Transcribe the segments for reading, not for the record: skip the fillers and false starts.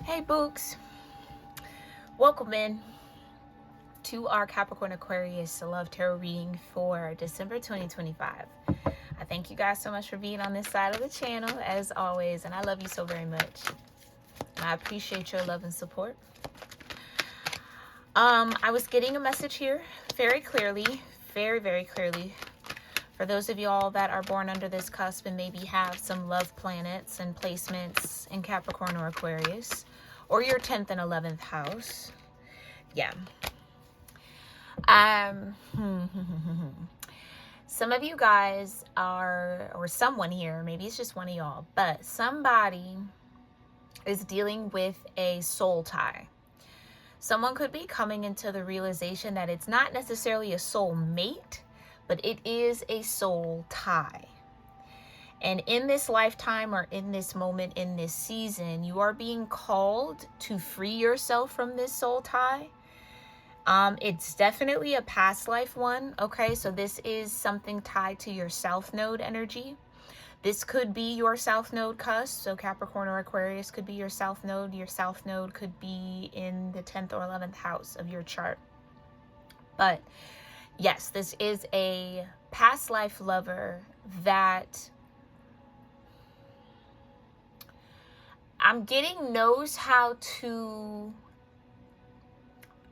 Hey Books, welcome in to our Capricorn-Aquarius Love Tarot reading for December 2025. I thank you guys so much for being on this side of the channel as always, and I love you so very much. I appreciate your love and support. I was getting a message here very clearly, very clearly. For those of y'all that are born under this cusp and maybe have some love planets and placements in Capricorn or Aquarius, or your 10th and 11th house. Yeah. Some of you guys are, or someone here, maybe it's just one of y'all, but somebody is dealing with a soul tie. Someone could be coming into the realization that it's not necessarily a soul mate, but it is a soul tie. And in this lifetime or in this moment, in this season, you are being called to free yourself from this soul tie. It's definitely a past life one, okay? So this is something tied to your South Node energy. This could be your South Node cusp. So Capricorn or Aquarius could be your South Node. Your South Node could be in the 10th or 11th house of your chart. But yes, this is a past life lover that I'm getting knows how to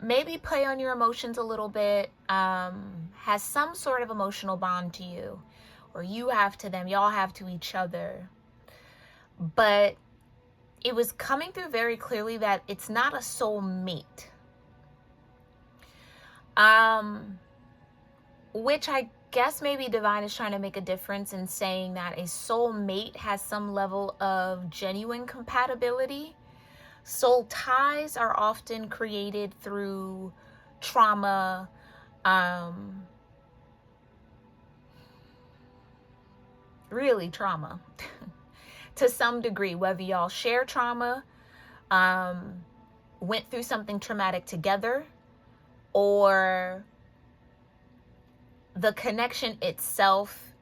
maybe play on your emotions a little bit, has some sort of emotional bond to you, or you have to them, y'all have to each other. But it was coming through very clearly that it's not a soul mate. Which I guess maybe Divine is trying to make a difference in saying that a soul mate has some level of genuine compatibility. Soul ties are often created through trauma, really trauma, to some degree, whether y'all share trauma, went through something traumatic together, or the connection itself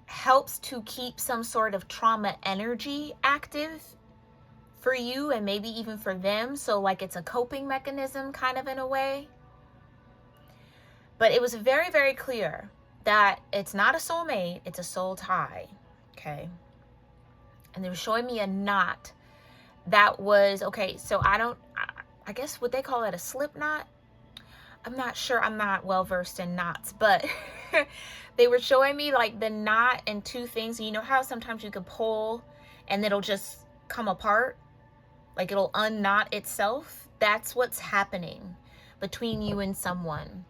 helps to keep some sort of trauma energy active for you and maybe even for them. So like it's a coping mechanism kind of in a way. But it was very clear that it's not a soulmate, it's a soul tie. Okay. And they were showing me a knot that was, okay, so I guess would they call it a slip knot? I'm not sure. I'm not well versed in knots, but they were showing me like the knot and two things. You know how sometimes you can pull and it'll just come apart? Like it'll unknot itself. That's what's happening between you and someone.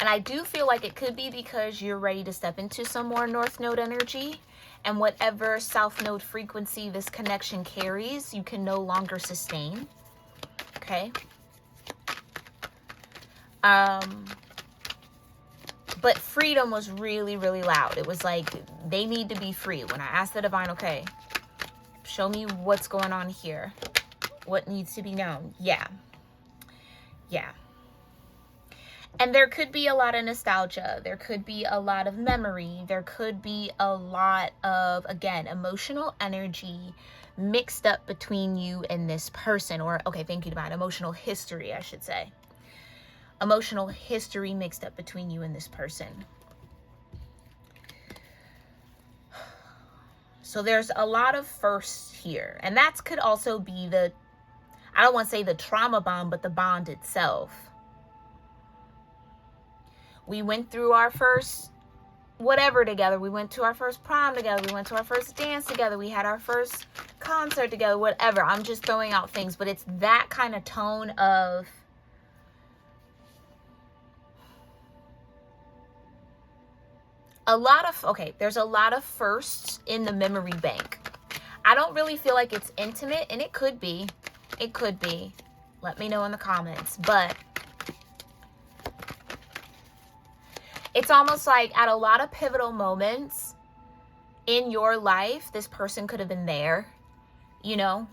And I do feel like it could be because you're ready to step into some more North Node energy, and whatever South Node frequency this connection carries, you can no longer sustain. Okay. But freedom was really loud. It was like they need to be free. When I asked the Divine, okay, show me what's going on here, what needs to be known. Yeah. And there could be a lot of nostalgia, there could be a lot of memory, there could be a lot of, again, emotional energy mixed up between you and this person. Or, okay, thank you, Divine, emotional history, I should say. Emotional history mixed up between you and this person. So there's a lot of firsts here. And that could also be the, I don't want to say the trauma bond, but the bond itself. We went through our first whatever together. We went to our first prom together. We went to our first dance together. We had our first concert together, whatever. I'm just throwing out things, but it's that kind of tone of a lot of, okay, there's a lot of firsts in the memory bank. I don't really feel like it's intimate, and it could be. It could be. Let me know in the comments. But it's almost like at a lot of pivotal moments in your life, this person could have been there, you know?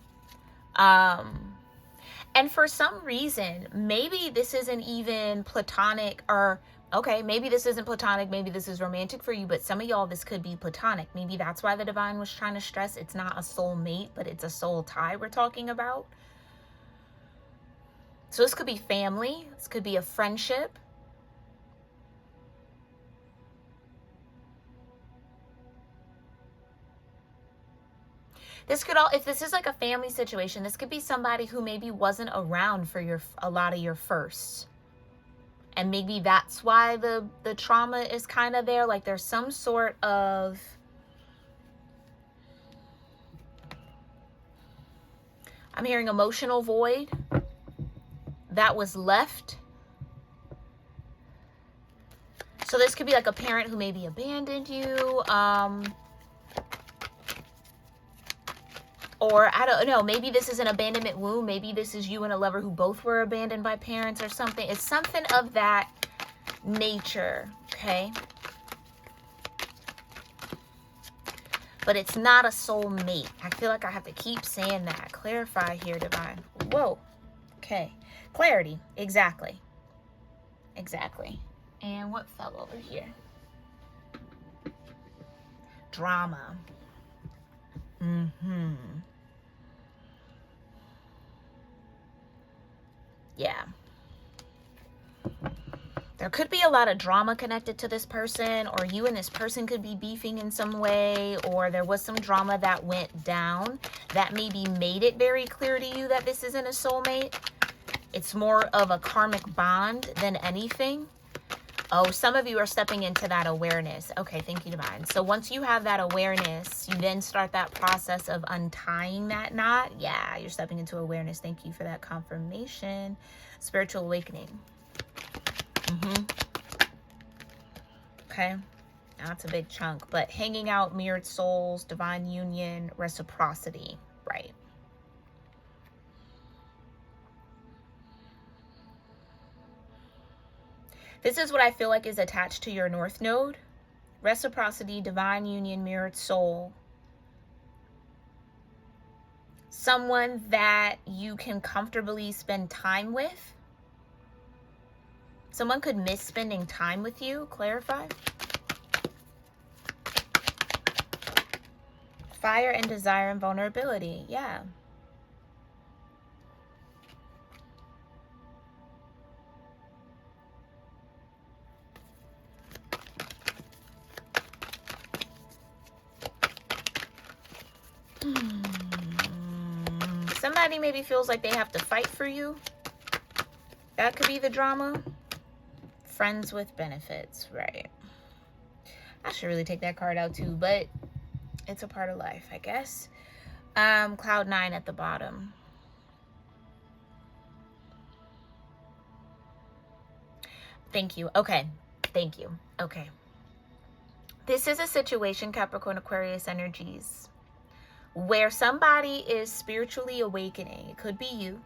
And for some reason, maybe this isn't even platonic, or Okay, maybe this isn't platonic, maybe this is romantic for you, but some of y'all, this could be platonic. Maybe that's why the divine was trying to stress it's not a soul mate, but it's a soul tie we're talking about. So this could be family, this could be a friendship. This could all, if this is like a family situation, this could be somebody who maybe wasn't around for a lot of your firsts. And maybe that's why the trauma is kind of there. Like there's some sort of, I'm hearing emotional void that was left. So this could be like a parent who maybe abandoned you. Or I don't know, maybe this is an abandonment wound. Maybe this is you and a lover who both were abandoned by parents or something. It's something of that nature, okay? But it's not a soul mate. I feel like I have to keep saying that. Clarify here, divine. Whoa. Okay. Clarity. Exactly. Exactly. And what fell over here? Drama. Yeah. There could be a lot of drama connected to this person, or you and this person could be beefing in some way, or there was some drama that went down that maybe made it very clear to you that this isn't a soulmate. It's more of a karmic bond than anything. Oh, some of you are stepping into that awareness. Okay, thank you, divine. So once you have that awareness, you then start that process of untying that knot. Yeah, you're stepping into awareness. Thank you for that confirmation. Spiritual awakening. Okay, that's a big chunk. But hanging out, mirrored souls, divine union, reciprocity, right? This is what I feel like is attached to your North Node. Reciprocity, divine union, mirrored soul. Someone that you can comfortably spend time with. Someone could miss spending time with you. Clarify. Fire and desire and vulnerability. Yeah. Somebody maybe feels like they have to fight for you. That could be the drama. Friends with benefits, right? I should really take that card out too, but it's a part of life, I guess. Cloud 9 at the bottom. Thank you. Okay. Thank you. Okay. This is a situation, Capricorn-Aquarius energies, where somebody is spiritually awakening. It could be you.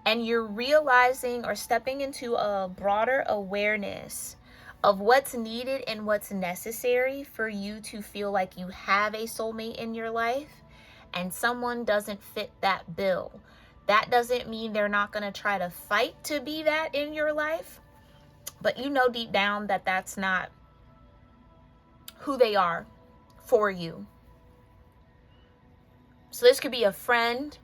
And you're realizing or stepping into a broader awareness of what's needed and what's necessary for you to feel like you have a soulmate in your life, and someone doesn't fit that bill. That doesn't mean they're not going to try to fight to be that in your life, but you know deep down that that's not who they are for you. So this could be a friend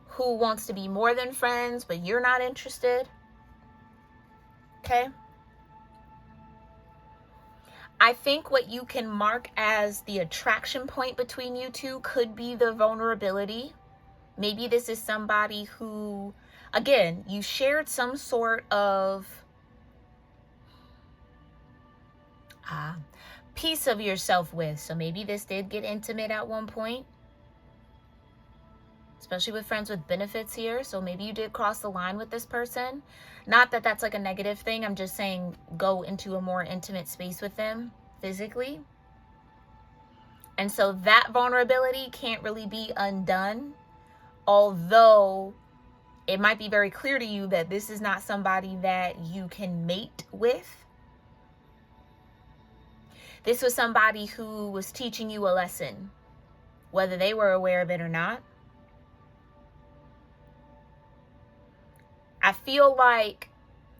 who wants to be more than friends, but you're not interested. Okay? I think what you can mark as the attraction point between you two could be the vulnerability. Maybe this is somebody who, again, you shared some sort of piece of yourself with. So maybe this did get intimate at one point, especially with friends with benefits here. So maybe you did cross the line with this person. Not that that's like a negative thing. I'm just saying go into a more intimate space with them physically. And so that vulnerability can't really be undone. Although it might be very clear to you that this is not somebody that you can mate with. This was somebody who was teaching you a lesson, whether they were aware of it or not. I feel like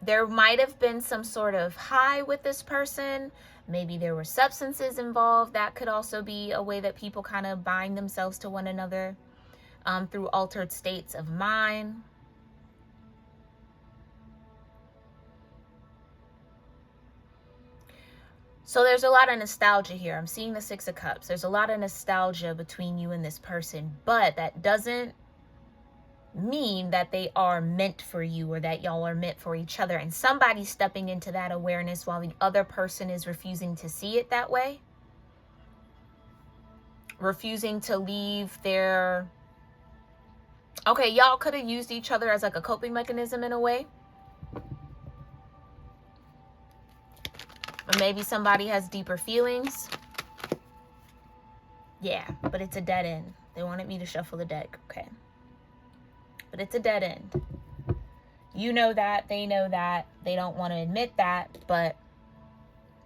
There might have been some sort of high with this person. Maybe there were substances involved. That could also be a way that people kind of bind themselves to one another, through altered states of mind. So there's a lot of nostalgia here. I'm seeing the Six of Cups. There's a lot of nostalgia between you and this person, but that doesn't mean that they are meant for you or that y'all are meant for each other. And somebody's stepping into that awareness while the other person is refusing to see it that way. Refusing to leave their... Okay, y'all could have used each other as like a coping mechanism in a way. Or maybe somebody has deeper feelings. Yeah, but it's a dead end. They wanted me to shuffle the deck. Okay. But it's a dead end. You know that. They know that. They don't want to admit that. But,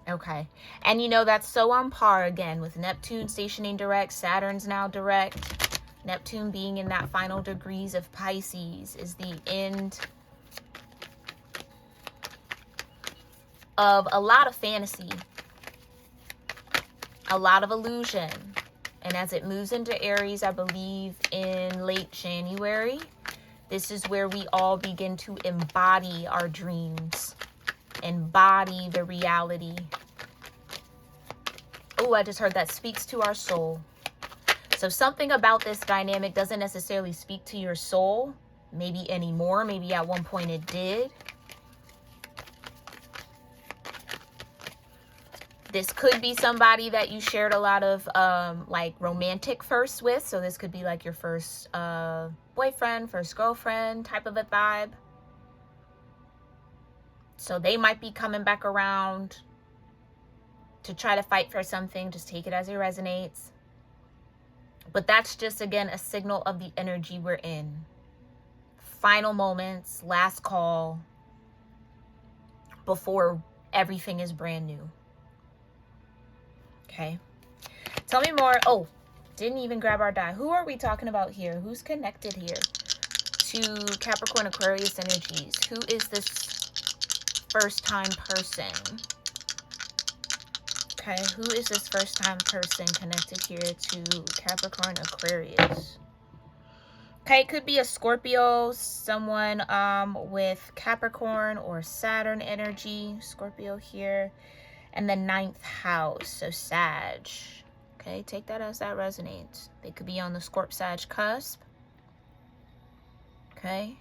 okay. And you know that's so on par again with Neptune stationing direct. Saturn's now direct. Neptune being in that final degrees of Pisces is the end of a lot of fantasy, a lot of illusion. And as it moves into Aries, I believe in late January, this is where we all begin to embody our dreams, embody the reality. Oh, I just heard that speaks to our soul. So something about this dynamic doesn't necessarily speak to your soul, maybe anymore. Maybe at one point it did. This could be somebody that you shared a lot of like romantic firsts with. So this could be like your first boyfriend, first girlfriend type of a vibe. So they might be coming back around to try to fight for something. Just take it as it resonates. But that's just, again, a signal of the energy we're in. Final moments, last call, before everything is brand new. Okay. Tell me more. Oh, didn't even grab our die. Who are we talking about here? Who's connected here to Capricorn-Aquarius energies? Who is this first-time person? Okay, who is this first-time person connected here to Capricorn-Aquarius? Okay, it could be a Scorpio, someone with Capricorn or Saturn energy. Scorpio here. And the 9th house, so Sag. Okay, take that as that resonates. They could be on the Scorp-Sag cusp. Okay.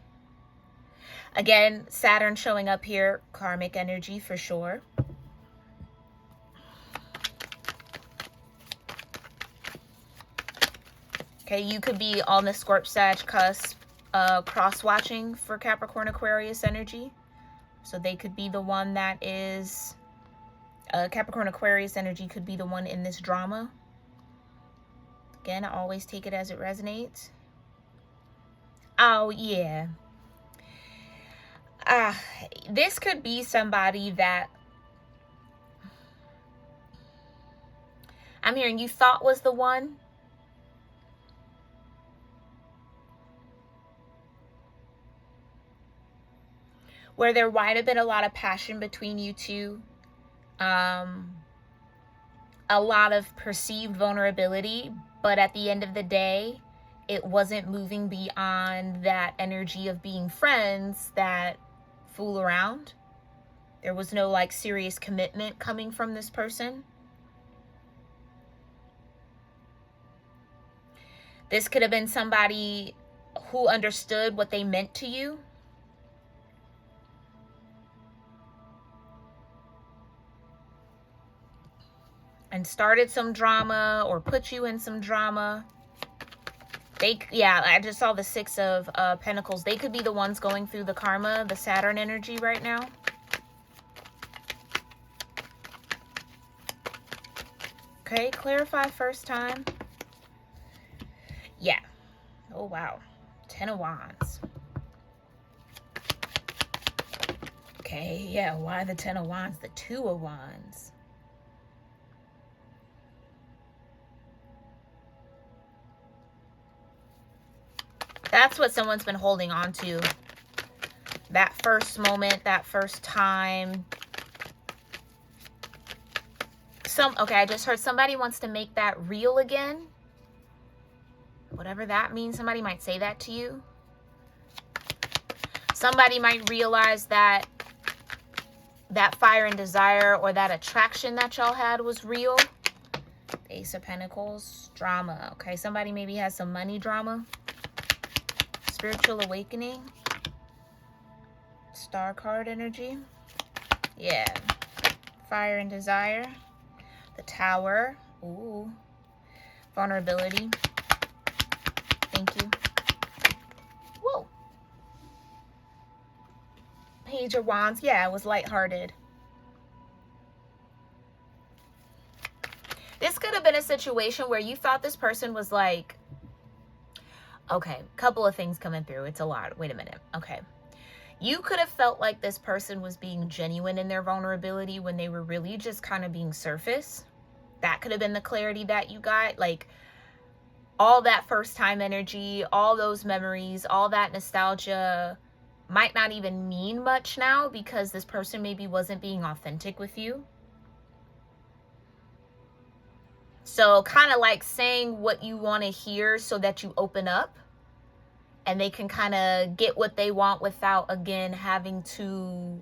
Again, Saturn showing up here, karmic energy for sure. Okay, you could be on the Scorp-Sag cusp, cross-watching for Capricorn-Aquarius energy. So they could be the one that is... Capricorn-Aquarius energy could be the one in this drama. Again, I always take it as it resonates. Oh, yeah. This could be somebody that I'm hearing you thought was the one. Where there might have been a lot of passion between you two. A lot of perceived vulnerability, but at the end of the day, it wasn't moving beyond that energy of being friends that fool around. There was no like serious commitment coming from this person. This could have been somebody who understood what they meant to you. And started some drama or put you in some drama. Yeah, I just saw the 6 of Pentacles. They could be the ones going through the karma, the Saturn energy right now. Okay, clarify first time. Yeah. Oh, wow. 10 of Wands. Okay, yeah, why the 10 of Wands? The 2 of Wands. That's what someone's been holding on to. That first moment, that first time. Okay, I just heard somebody wants to make that real again. Whatever that means, somebody might say that to you. Somebody might realize that that fire and desire or that attraction that y'all had was real. Ace of Pentacles, drama. Okay, somebody maybe has some money drama. Spiritual awakening. Star card energy. Yeah. Fire and desire. The Tower. Ooh. Vulnerability. Thank you. Whoa. Page of Wands. Yeah, it was lighthearted. This could have been a situation where you thought this person was like, okay, couple of things coming through. It's a lot. Wait a minute. Okay. You could have felt like this person was being genuine in their vulnerability when they were really just kind of being surface. That could have been the clarity that you got. Like all that first time energy, all those memories, all that nostalgia might not even mean much now because this person maybe wasn't being authentic with you. So kind of like saying what you want to hear so that you open up and they can kind of get what they want without, again, having to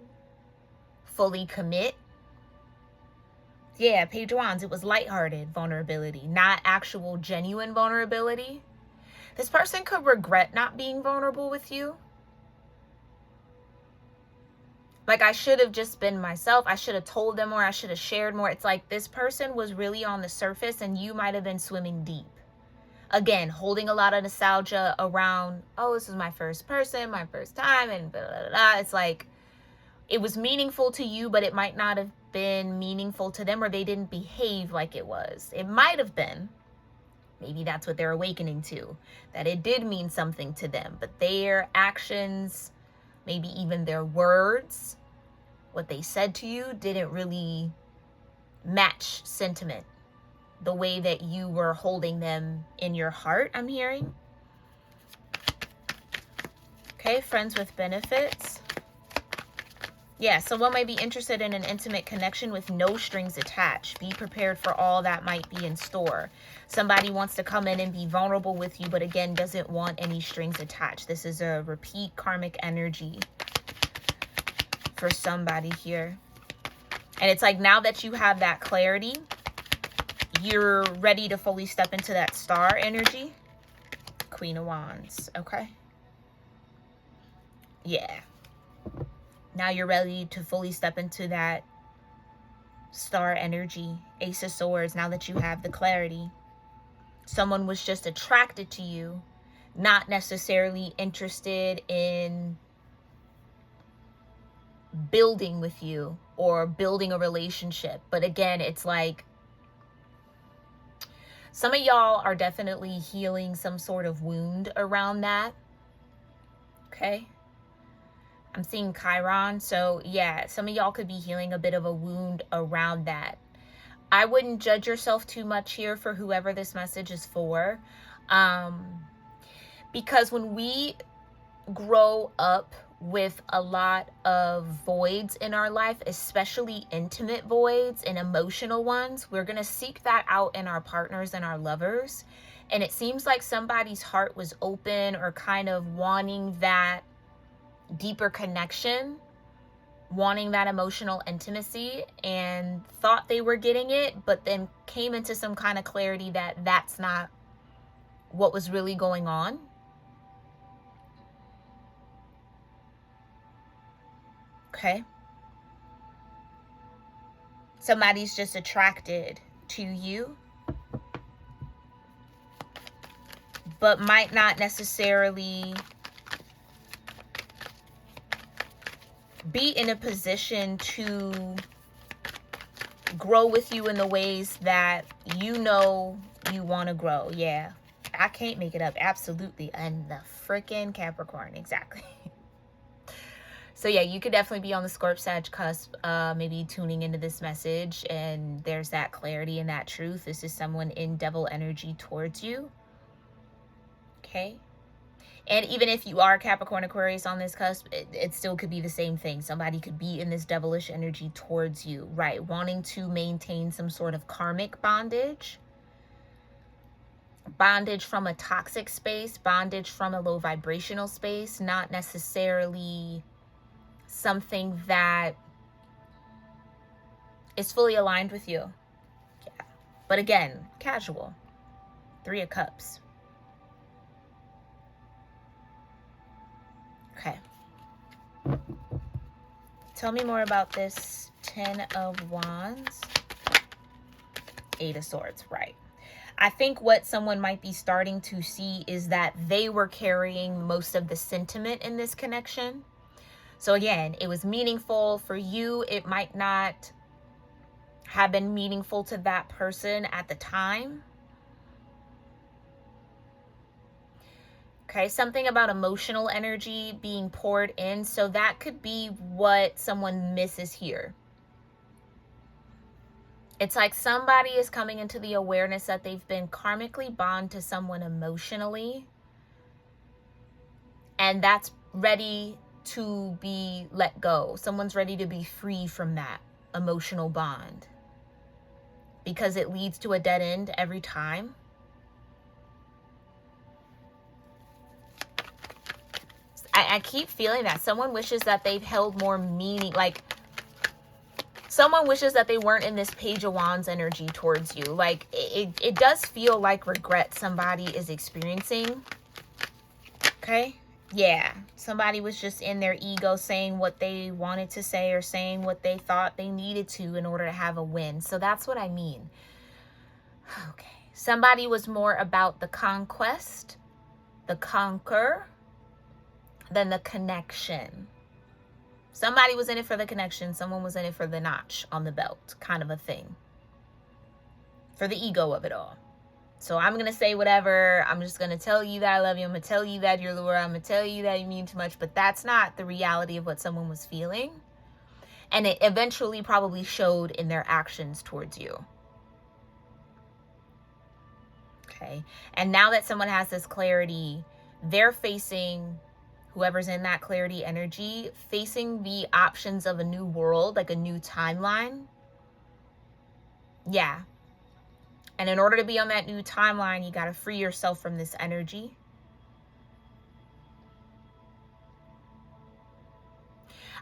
fully commit. Yeah, Page of Wands, it was lighthearted vulnerability, not actual genuine vulnerability. This person could regret not being vulnerable with you. Like, I should have just been myself. I should have told them more. I should have shared more. It's like this person was really on the surface and you might have been swimming deep. Again, holding a lot of nostalgia around, oh, this is my first person, my first time, and blah, blah, blah. It's like, it was meaningful to you, but it might not have been meaningful to them, or they didn't behave like it was. It might have been. Maybe that's what they're awakening to, that it did mean something to them, but their actions, maybe even their words, what they said to you didn't really match sentiment, the way that you were holding them in your heart, I'm hearing. Okay, friends with benefits. Yeah, someone might be interested in an intimate connection with no strings attached. Be prepared for all that might be in store. Somebody wants to come in and be vulnerable with you, but again, doesn't want any strings attached. This is a repeat karmic energy for somebody here. And it's like, now that you have that clarity, you're ready to fully step into that star energy. Queen of Wands, okay? Yeah. Now you're ready to fully step into that star energy. Ace of Swords, now that you have the clarity. Someone was just attracted to you, not necessarily interested in building with you or building a relationship. But again, it's like some of y'all are definitely healing some sort of wound around that. Okay. I'm seeing Chiron. So yeah, some of y'all could be healing a bit of a wound around that. I wouldn't judge yourself too much here for whoever this message is for. Because when we grow up with a lot of voids in our life, especially intimate voids and emotional ones, we're going to seek that out in our partners and our lovers. And it seems like somebody's heart was open or kind of wanting that deeper connection, wanting that emotional intimacy, and thought they were getting it, but then came into some kind of clarity that that's not what was really going on. Okay. Somebody's just attracted to you, but might not necessarily be in a position to grow with you in the ways that you know you want to grow. Yeah, I can't make it up. Absolutely. And the freaking Capricorn. Exactly. So yeah, you could definitely be on the Scorp Sag cusp, maybe tuning into this message, and there's that clarity and that truth. This is someone in devil energy towards you. Okay. And even if you are Capricorn Aquarius on this cusp, it still could be the same thing. Somebody could be in this devilish energy towards you, right? Wanting to maintain some sort of karmic bondage. Bondage from a toxic space, bondage from a low vibrational space, not necessarily something that is fully aligned with you. Yeah. But again, casual. 3 of Cups. Okay. Tell me more about this 10 of Wands. 8 of Swords, right. I think what someone might be starting to see is that they were carrying most of the sentiment in this connection. So again, it was meaningful for you. It might not have been meaningful to that person at the time. Okay, something about emotional energy being poured in. So that could be what someone misses here. It's like somebody is coming into the awareness that they've been karmically bound to someone emotionally. And that's ready to be let go. Someone's ready to be free from that emotional bond. Because it leads to a dead end every time. I keep feeling that. Someone wishes that they've held more meaning. Like, someone wishes that they weren't in this Page of Wands energy towards you. Like, it does feel like regret somebody is experiencing. Okay? Yeah. Somebody was just in their ego saying what they wanted to say or saying what they thought they needed to in order to have a win. So that's what I mean. Okay. Somebody was more about the conquest, the conquer, than the connection. Somebody was in it for the connection. Someone was in it for the notch on the belt, kind of a thing. For the ego of it all. So I'm going to say whatever. I'm just going to tell you that I love you. I'm going to tell you that you're Laura. I'm going to tell you that you mean too much. But that's not the reality of what someone was feeling. And it eventually probably showed in their actions towards you. Okay. And now that someone has this clarity, they're facing... whoever's in that clarity energy, facing the options of a new world, like a new timeline. Yeah. And in order to be on that new timeline, you got to free yourself from this energy.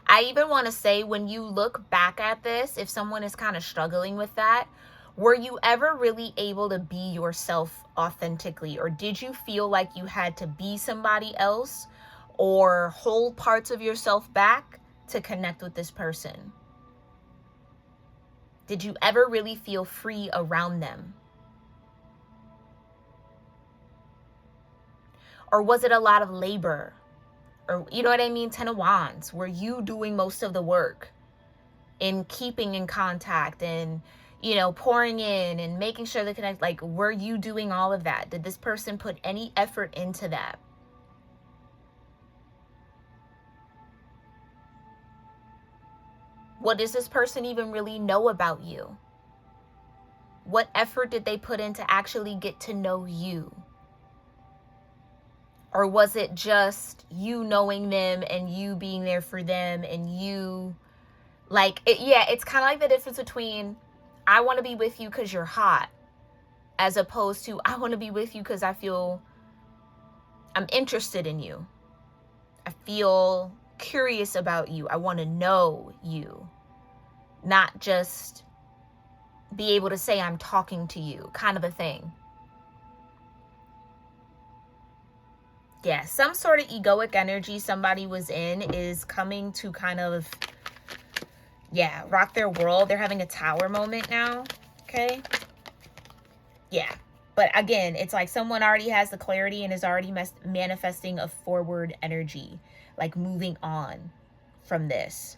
I even want to say, when you look back at this, if someone is kind of struggling with that, were you ever really able to be yourself authentically? Or did you feel like you had to be somebody else? Or hold parts of yourself back to connect with this person? Did you ever really feel free around them? Or was it a lot of labor? Or, you know what I mean? 10 of Wands. Were you doing most of the work in keeping in contact and, you know, pouring in and making sure they connect? Like, were you doing all of that? Did this person put any effort into that? What does this person even really know about you? What effort did they put in to actually get to know you? Or was it just you knowing them and you being there for them and you, like, yeah, it's kind of like the difference between I want to be with you because you're hot, as opposed to I want to be with you because I feel I'm interested in you. I feel curious about you. I want to know you. Not just be able to say I'm talking to you, kind of a thing. Yeah, some sort of egoic energy somebody was in is coming to kind of, yeah, rock their world. They're having a tower moment now, okay? Yeah, but again, it's like someone already has the clarity and is already manifesting a forward energy, like moving on from this.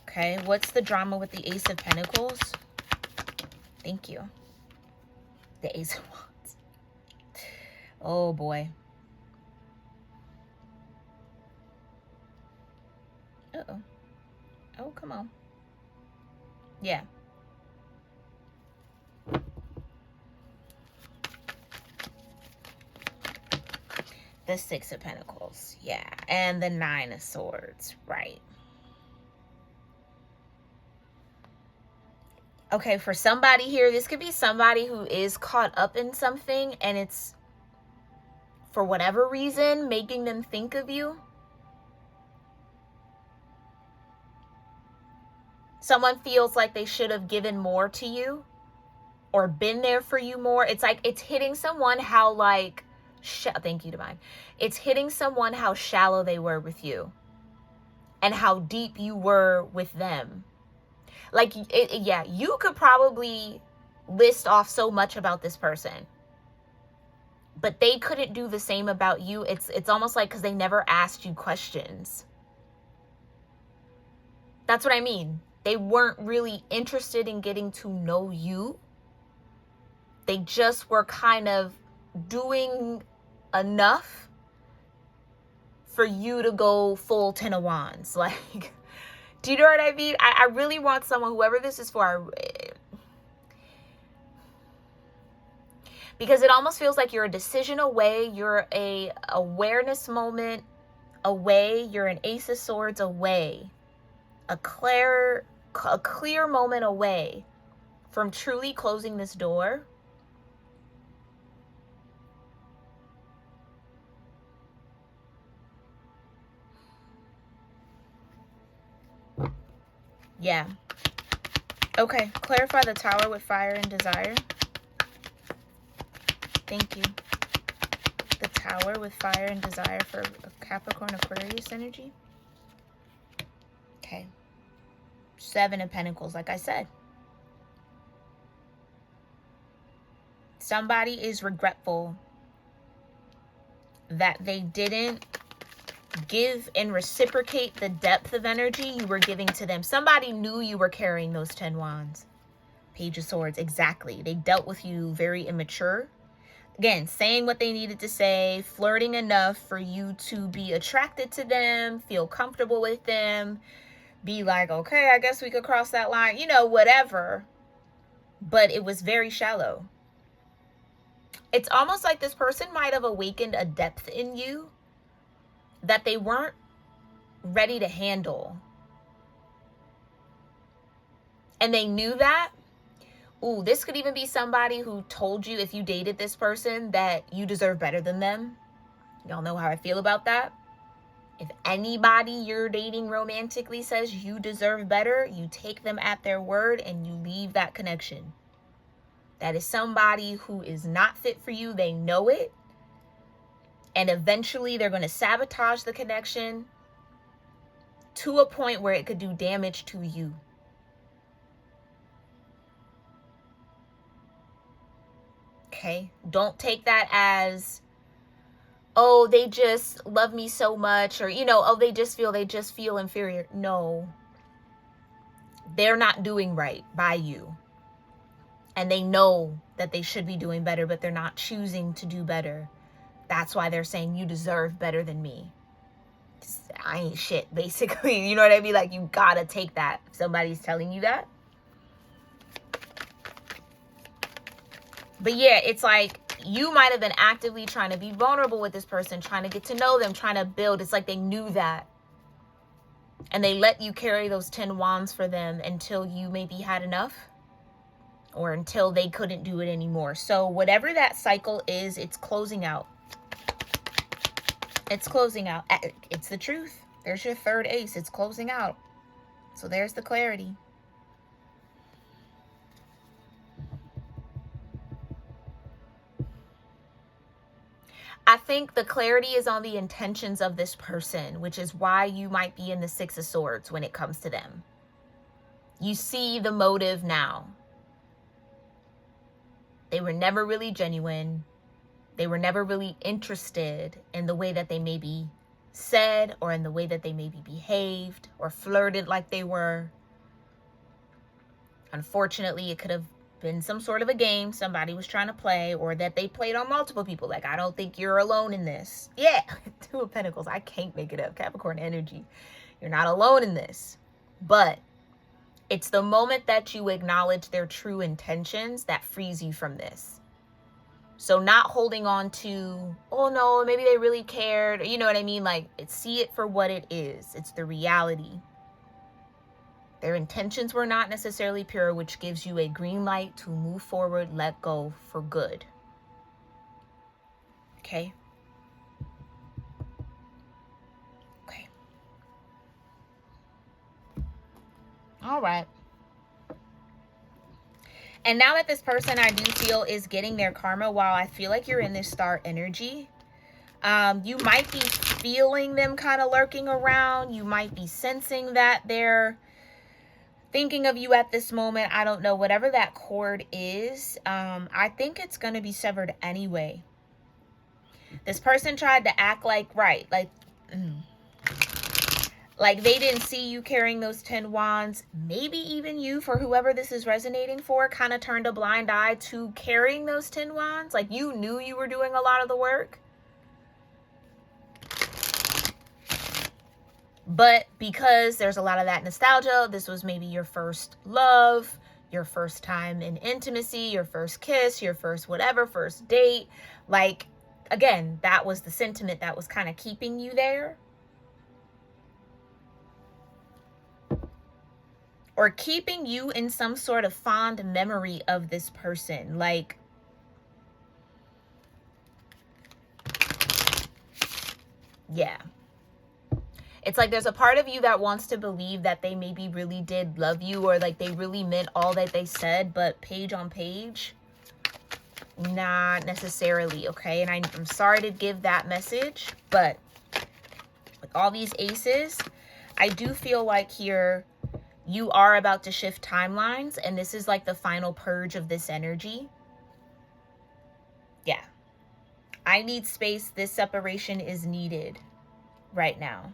Okay, what's the drama with the Ace of Pentacles? Thank you. The Ace of Wands. Oh, boy. Uh-oh. Oh, come on. Yeah. The Six of Pentacles. Yeah. And the Nine of Swords. Right. Okay, for somebody here, this could be somebody who is caught up in something and it's, for whatever reason, making them think of you. Someone feels like they should have given more to you or been there for you more. It's like it's hitting someone how like, thank you, Divine. It's hitting someone how shallow they were with you and how deep you were with them. Like, yeah, you could probably list off so much about this person, but they couldn't do the same about you. It's almost like because they never asked you questions. That's what I mean. They weren't really interested in getting to know you. They just were kind of doing enough for you to go full 10 of Wands. Like, do you know what I mean? I really want someone, whoever this is for, because it almost feels like you're a decision away. You're a awareness moment away. You're an Ace of Swords away. A clear moment away from truly closing this door. Yeah. Okay. Clarify the Tower with fire and desire. Thank you. The Tower with fire and desire for Capricorn-Aquarius energy. Okay. Seven of Pentacles, like I said. Somebody is regretful that they didn't give and reciprocate the depth of energy you were giving to them. Somebody knew you were carrying those 10 wands. Page of Swords, exactly. They dealt with you very immature. Again, saying what they needed to say, flirting enough for you to be attracted to them, feel comfortable with them, be like, okay, I guess we could cross that line, you know, whatever. But it was very shallow. It's almost like this person might have awakened a depth in you that they weren't ready to handle. And they knew that. Ooh, this could even be somebody who told you, if you dated this person, that you deserve better than them. Y'all know how I feel about that. If anybody you're dating romantically says you deserve better, you take them at their word and you leave that connection. That is somebody who is not fit for you. They know it. And eventually they're going to sabotage the connection to a point where it could do damage to you. Okay? Don't take that as, oh, they just love me so much, or, you know, oh, they just feel inferior. No. They're not doing right by you. And they know that they should be doing better, but they're not choosing to do better. That's why they're saying you deserve better than me. I ain't shit, basically. You know what I mean? Like, you gotta take that if somebody's telling you that. But yeah, it's like you might have been actively trying to be vulnerable with this person, trying to get to know them, trying to build. It's like they knew that. And they let you carry those 10 wands for them until you maybe had enough. Or until they couldn't do it anymore. So whatever that cycle is, it's closing out. It's closing out. It's the truth. There's your third ace. It's closing out. So there's the clarity. I think the clarity is on the intentions of this person, which is why you might be in the Six of Swords when it comes to them. You see the motive now. They were never really genuine. They were never really interested in the way that they maybe said, or in the way that they maybe behaved or flirted like they were. Unfortunately, it could have been some sort of a game somebody was trying to play, or that they played on multiple people. Like, I don't think you're alone in this. Yeah, Two of Pentacles. I can't make it up. Capricorn energy. You're not alone in this. But it's the moment that you acknowledge their true intentions that frees you from this. So not holding on to, oh no, maybe they really cared. You know what I mean? Like, see it for what it is. It's the reality. Their intentions were not necessarily pure, which gives you a green light to move forward, let go for good. Okay? Okay. All right. And now that this person, I do feel, is getting their karma, while I feel like you're in this star energy, you might be feeling them kind of lurking around. You might be sensing that they're thinking of you at this moment. I don't know. Whatever that cord is, I think it's going to be severed anyway. This person tried to act like, like they didn't see you carrying those 10 wands. Maybe even you, for whoever this is resonating for, kind of turned a blind eye to carrying those 10 wands. Like you knew you were doing a lot of the work. But because there's a lot of that nostalgia, this was maybe your first love, your first time in intimacy, your first kiss, your first whatever, first date. Like, again, that was the sentiment that was kind of keeping you there. Or keeping you in some sort of fond memory of this person. Like, yeah. It's like there's a part of you that wants to believe that they maybe really did love you, or like they really meant all that they said, but page on page, not necessarily, okay? And I'm sorry to give that message, but with all these aces, I do feel like here you are about to shift timelines, and this is like the final purge of this energy. Yeah. I need space. This separation is needed right now.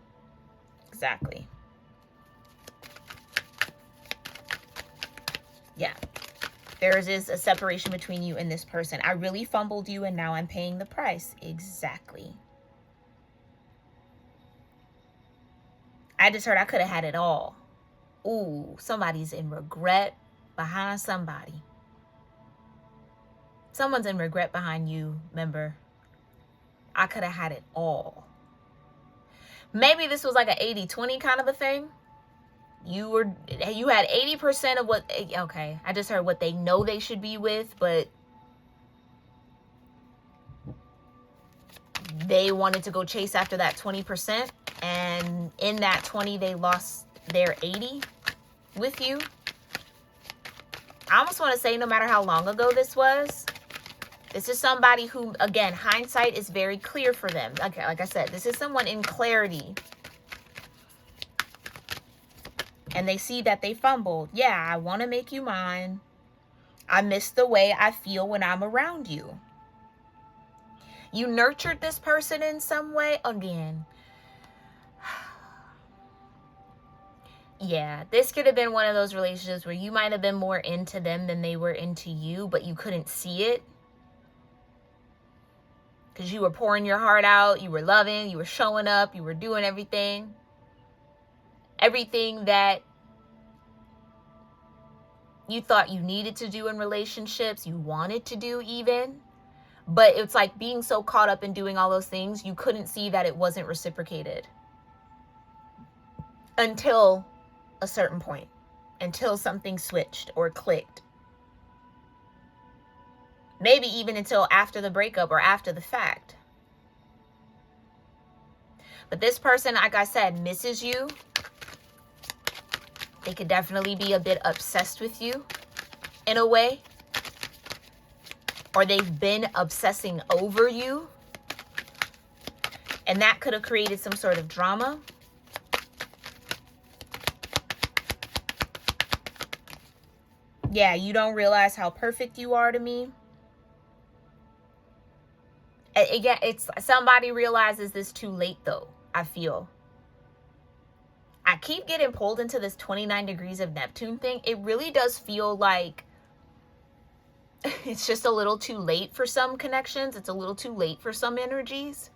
Exactly. Yeah. There is a separation between you and this person. I really fumbled you, and now I'm paying the price. Exactly. I just heard I could have had it all. Ooh, somebody's in regret behind somebody. Someone's in regret behind you, remember? I could have had it all. Maybe this was like an 80-20 kind of a thing. You had 80% of what, okay, I just heard what they know they should be with, but they wanted to go chase after that 20%, and in that 20 they lost their 80 with you. I almost want to say, no matter how long ago this was, this is somebody who, again, hindsight is very clear for them. Okay, like I said, this is someone in clarity. And they see that they fumbled. Yeah, I want to make you mine. I miss the way I feel when I'm around you. You nurtured this person in some way. Again, yeah, this could have been one of those relationships where you might have been more into them than they were into you, but you couldn't see it. Because you were pouring your heart out, you were loving, you were showing up, you were doing everything. Everything that you thought you needed to do in relationships, you wanted to do even. But it's like being so caught up in doing all those things, you couldn't see that it wasn't reciprocated. Until a certain point. Until something switched or clicked. Maybe even until after the breakup or after the fact. But this person, like I said, misses you. They could definitely be a bit obsessed with you in a way. Or they've been obsessing over you. And that could have created some sort of drama. Yeah, you don't realize how perfect you are to me. Again, it's somebody realizes this too late though, I feel. I keep getting pulled into this 29 degrees of Neptune thing. It really does feel like it's just a little too late for some connections. It's a little too late for some energies.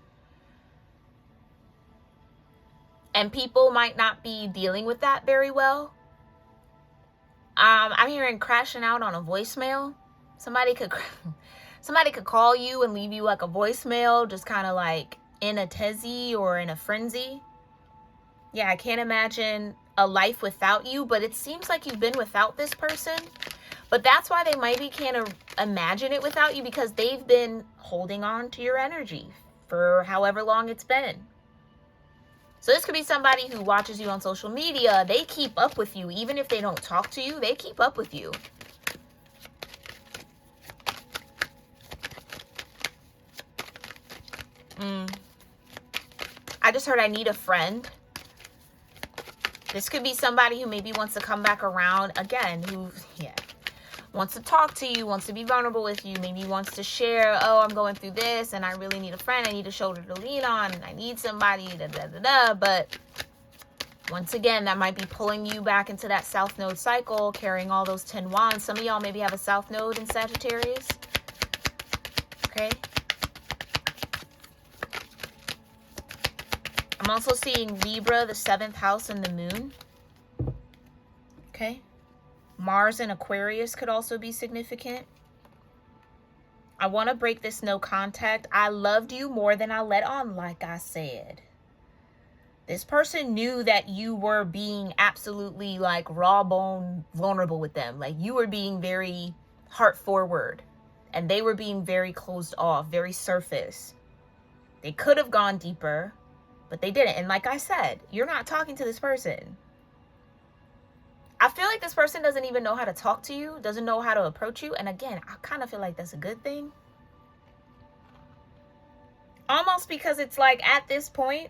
And people might not be dealing with that very well. I'm hearing crashing out on a voicemail. Somebody could Somebody could call you and leave you like a voicemail, just kind of like in a tizzy or in a frenzy. Yeah, I can't imagine a life without you, but it seems like you've been without this person. But that's why they maybe can't imagine it without you, because they've been holding on to your energy for however long it's been. So this could be somebody who watches you on social media. They keep up with you. Even if they don't talk to you, they keep up with you. I just heard I need a friend. This could be somebody who maybe wants to come back around again, who, wants to talk to you, wants to be vulnerable with you, maybe wants to share, oh, I'm going through this and I really need a friend, I need a shoulder to lean on, and I need somebody, but once again, that might be pulling you back into that South Node cycle, carrying all those 10 wands. Some of y'all maybe have a South Node in Sagittarius, okay? I'm also seeing Libra, the 7th house, and the moon, okay? Mars and Aquarius could also be significant. I want to break this no contact. I loved you more than I let on, like I said. This person knew that you were being absolutely like raw bone vulnerable with them. Like you were being very heart forward and they were being very closed off, very surface. They could have gone deeper, but they didn't. And like I said, you're not talking to this person. I feel like this person doesn't even know how to talk to you, doesn't know how to approach you. And again, I kind of feel like that's a good thing. Almost because it's like at this point,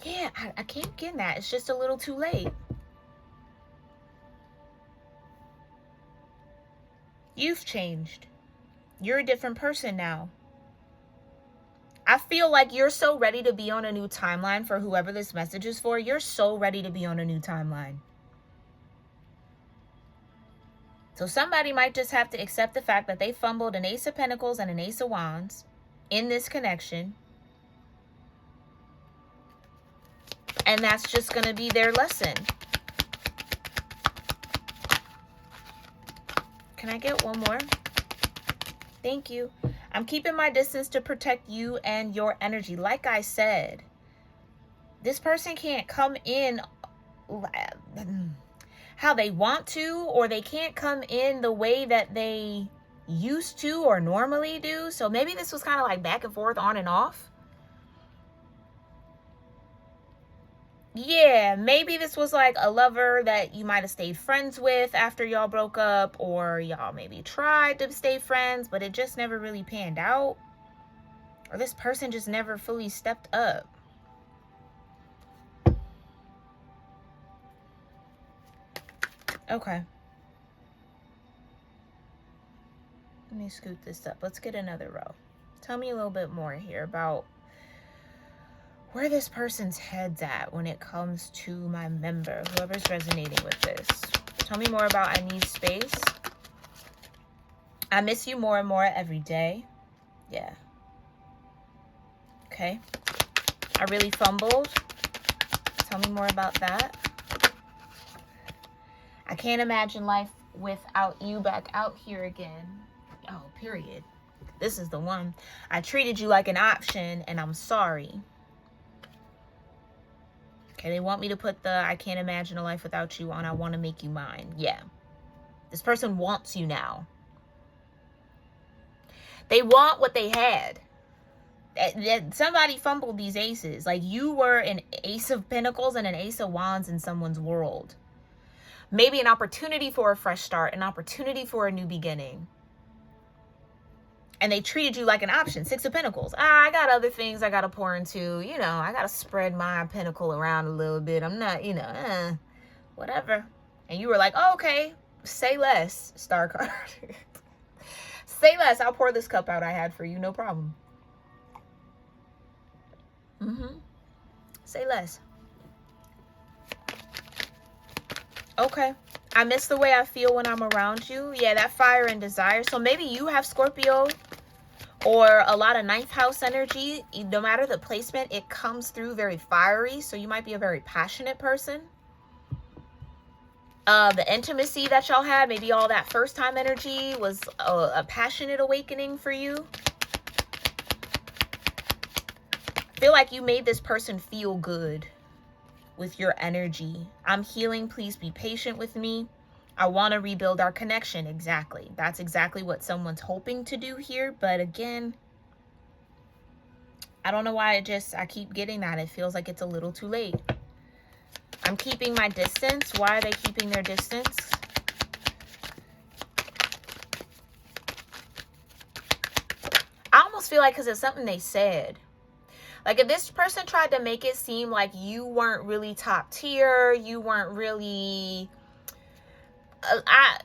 yeah, I keep getting that. It's just a little too late. You've changed. You're a different person now. I feel like you're so ready to be on a new timeline for whoever this message is for. You're so ready to be on a new timeline. So somebody might just have to accept the fact that they fumbled an Ace of Pentacles and an Ace of Wands in this connection. And that's just going to be their lesson. Can I get one more? Thank you. I'm keeping my distance to protect you and your energy. Like I said, this person can't come in how they want to, or they can't come in the way that they used to or normally do. So maybe this was kind of like back and forth, on and off. Yeah, maybe this was like a lover that you might have stayed friends with after y'all broke up, or y'all maybe tried to stay friends, but it just never really panned out. Or this person just never fully stepped up. Okay. Let me scoot this up. Let's get another row. Tell me a little bit more here about where this person's head's at when it comes to my member, whoever's resonating with this. Tell me more about I need space. I miss you more and more every day. Yeah. Okay. I really fumbled. Tell me more about that. I can't imagine life without you, back out here again. Oh, period. This is the one. I treated you like an option and I'm sorry. Okay, they want me to put the I can't imagine a life without you on I want to make you mine. Yeah. This person wants you now. They want what they had. Somebody fumbled these aces. Like you were an Ace of Pentacles and an Ace of Wands in someone's world. Maybe an opportunity for a fresh start, an opportunity for a new beginning. And they treated you like an option. 6 of Pentacles. I got other things I got to pour into. You know, I got to spread my pentacle around a little bit. I'm not, whatever. And you were like, oh, okay, say less, star card. Say less. I'll pour this cup out I had for you. No problem. Say less. Okay. I miss the way I feel when I'm around you. Yeah, that fire and desire. So maybe you have Scorpio or a lot of 9th house energy. No matter the placement, it comes through very fiery. So you might be a very passionate person. The intimacy that y'all had, maybe all that first time energy was a passionate awakening for you. I feel like you made this person feel good with your energy. I'm healing. Please be patient with me. I want to rebuild our connection. Exactly. That's exactly what someone's hoping to do here. But again, I don't know why I keep getting that. It feels like it's a little too late. I'm keeping my distance. Why are they keeping their distance? I almost feel like because it's something they said. Like if this person tried to make it seem like you weren't really top tier, you weren't really,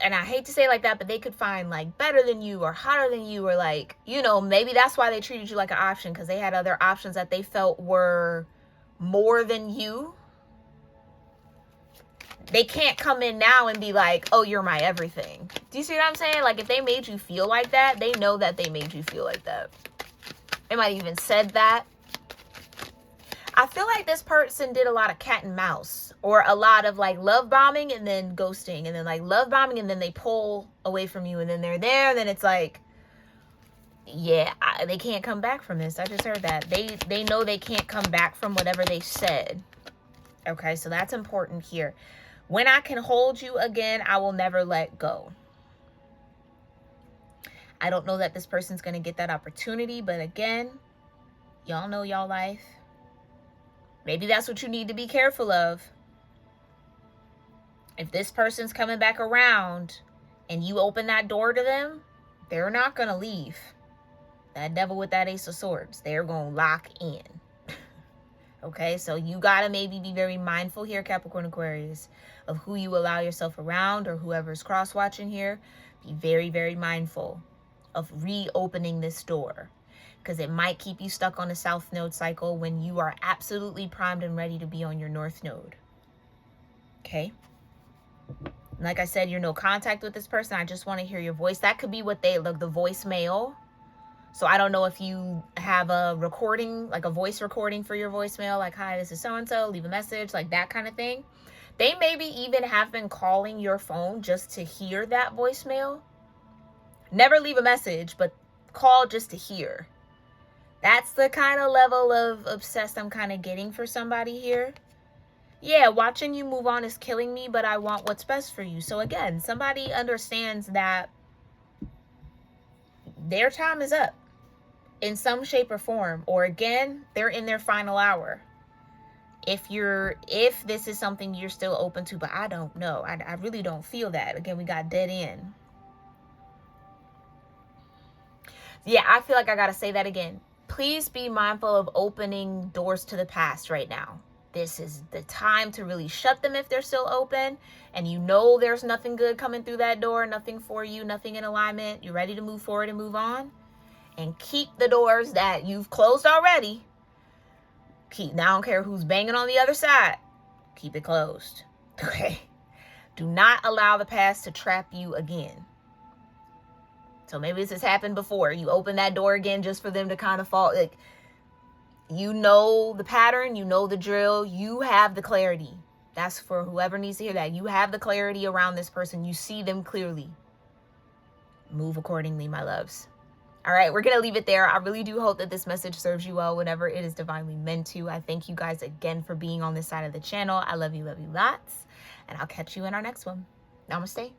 and I hate to say it like that, but they could find like better than you or hotter than you, or like, you know, maybe that's why they treated you like an option, because they had other options that they felt were more than you. They can't come in now and be like, oh, you're my everything. Do you see what I'm saying? Like if they made you feel like that, they know that they made you feel like that. They might even said that. I feel like this person did a lot of cat and mouse, or a lot of like love bombing and then ghosting, and then like love bombing and then they pull away from you, and then they're there, and then it's like, yeah, they can't come back from this. I just heard that. They know they can't come back from whatever they said. Okay, so that's important here. When I can hold you again, I will never let go. I don't know that this person's going to get that opportunity, but again, y'all know y'all life. Maybe that's what you need to be careful of. If this person's coming back around and you open that door to them, they're not going to leave. That devil with that ace of swords, they're going to lock in. Okay, so you got to maybe be very mindful here, Capricorn-Aquarius, of who you allow yourself around, or whoever's cross-watching here. Be very, very mindful of reopening this door, because it might keep you stuck on the south node cycle when you are absolutely primed and ready to be on your north node. Okay? Like I said, you're no contact with this person. I just want to hear your voice. That could be what they look, the voicemail. So I don't know if you have a recording, like a voice recording for your voicemail, like, hi, this is so-and-so, leave a message, like that kind of thing. They maybe even have been calling your phone just to hear that voicemail. Never leave a message, but call just to hear. That's the kind of level of obsessed I'm kind of getting for somebody here. Yeah, watching you move on is killing me, but I want what's best for you. So again, somebody understands that their time is up in some shape or form, or again, they're in their final hour. If this is something you're still open to, but I don't know. I really don't feel that. Again, we got dead end. Yeah, I feel like I got to say that again. Please be mindful of opening doors to the past right now. This is the time to really shut them if they're still open, and you know there's nothing good coming through that door, nothing for you, nothing in alignment. You're ready to move forward and move on. And keep the doors that you've closed already. Now I don't care who's banging on the other side. Keep it closed. Okay? Do not allow the past to trap you again. So maybe this has happened before. You open that door again just for them to kind of fall. Like, you know the pattern. You know the drill. You have the clarity. That's for whoever needs to hear that. You have the clarity around this person. You see them clearly. Move accordingly, my loves. All right, we're going to leave it there. I really do hope that this message serves you well whenever it is divinely meant to. I thank you guys again for being on this side of the channel. I love you lots. And I'll catch you in our next one. Namaste.